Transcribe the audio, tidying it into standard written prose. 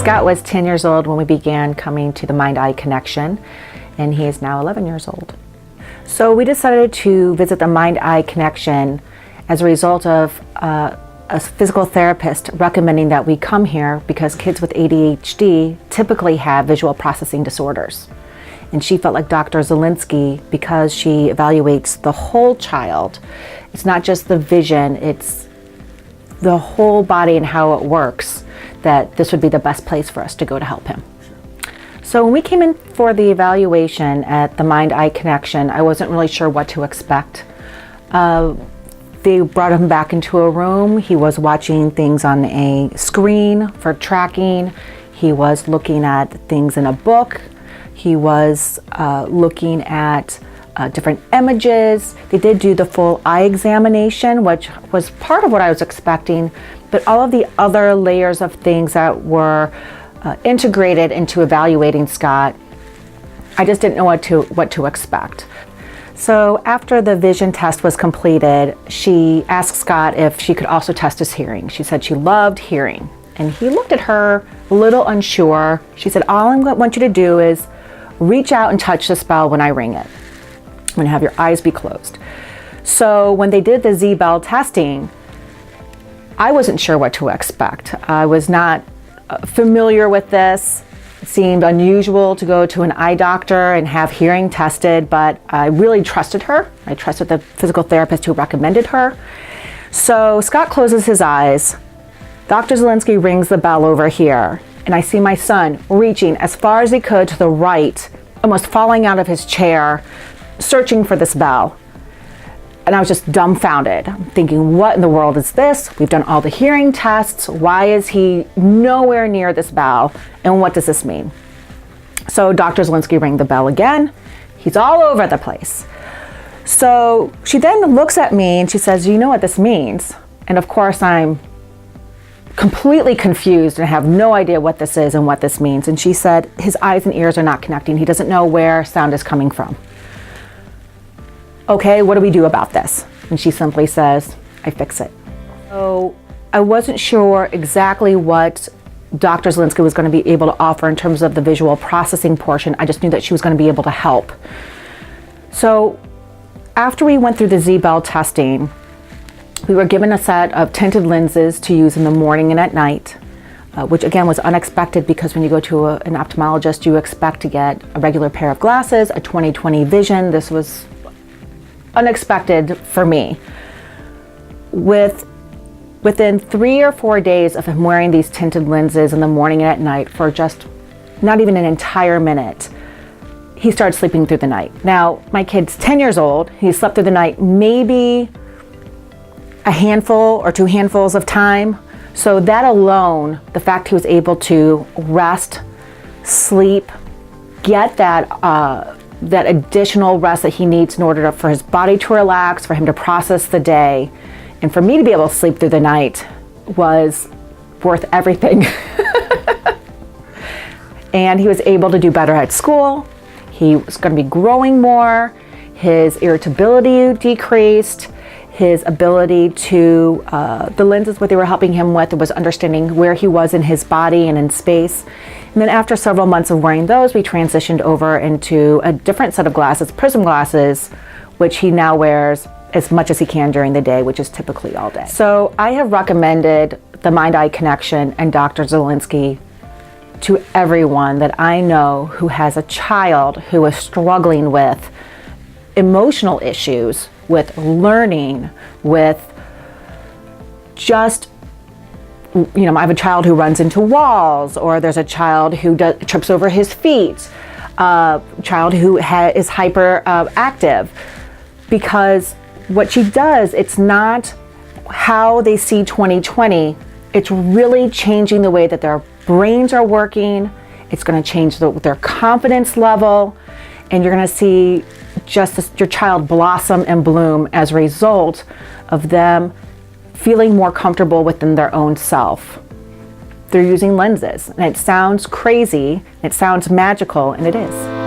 Scott was 10 years old when we began coming to the mind-eye connection, and he is now 11 years old. So we decided to visit the mind-eye connection as a result of a physical therapist recommending that we come here because kids with ADHD typically have visual processing disorders. And she felt like Dr. Zielinski, because she evaluates the whole child, it's not just the vision, it's the whole body and how it works, that this would be the best place for us to go to help him. So when we came in for the evaluation at the mind-eye connection, I wasn't really sure what to expect. They brought him back into a room. He was watching things on a screen for tracking. He was looking at things in a book. He was looking at different images. They did do the full eye examination, which was part of what I was expecting, but all of the other layers of things that were integrated into evaluating Scott, I just didn't know what to expect. So after the vision test was completed, she asked Scott if she could also test his hearing. She said she loved hearing. And he looked at her a little unsure. She said, all I want you to do is reach out and touch this bell when I ring it. I'm gonna have your eyes be closed. So when they did the Z-bell testing, I wasn't sure what to expect. I was not familiar with this. It seemed unusual to go to an eye doctor and have hearing tested, but I really trusted her. I trusted the physical therapist who recommended her. So Scott closes his eyes. Dr. Zielinski rings the bell over here, and I see my son reaching as far as he could to the right, almost falling out of his chair, searching for this bell. And I was just dumbfounded. I'm thinking, what in the world is this? We've done all the hearing tests. Why is he nowhere near this bell? And what does this mean? So Dr. Zielinski rang the bell again. He's all over the place. So she then looks at me and she says, you know what this means? And of course I'm completely confused and have no idea what this is and what this means. And she said, his eyes and ears are not connecting. He doesn't know where sound is coming from. Okay, what do we do about this? And she simply says, I fix it. So I wasn't sure exactly what Dr. Zielinski was going to be able to offer in terms of the visual processing portion. I just knew that she was going to be able to help. So after we went through the Z-bell testing, we were given a set of tinted lenses to use in the morning and at night, which again was unexpected because when you go to an ophthalmologist, you expect to get a regular pair of glasses, a 20/20 vision. This was unexpected for me. Within 3 or 4 days of him wearing these tinted lenses in the morning and at night for just not even an entire minute, he started sleeping through the night. Now, my kid's 10 years old. He slept through the night maybe a handful or 2 handfuls of time. So that alone, the fact he was able to rest, sleep, get that additional rest that he needs in order for his body to relax, for him to process the day, and for me to be able to sleep through the night was worth everything. And he was able to do better at school. He was going to be growing more. His irritability decreased. His ability to, the lenses, what they were helping him with was understanding where he was in his body and in space. And then after several months of wearing those, we transitioned over into a different set of glasses, prism glasses, which he now wears as much as he can during the day, which is typically all day. So I have recommended the Mind-Eye Connection and Dr. Zielinski to everyone that I know who has a child who is struggling with emotional issues, with learning, with just, you know, I have a child who runs into walls, or there's a child who trips over his feet, a child who is hyperactive, because what she does, it's not how they see 20/20, it's really changing the way that their brains are working. It's going to change their confidence level, and you're going to see your child blossom and bloom as a result of them feeling more comfortable within their own self. They're using lenses, and it sounds crazy, it sounds magical, and it is.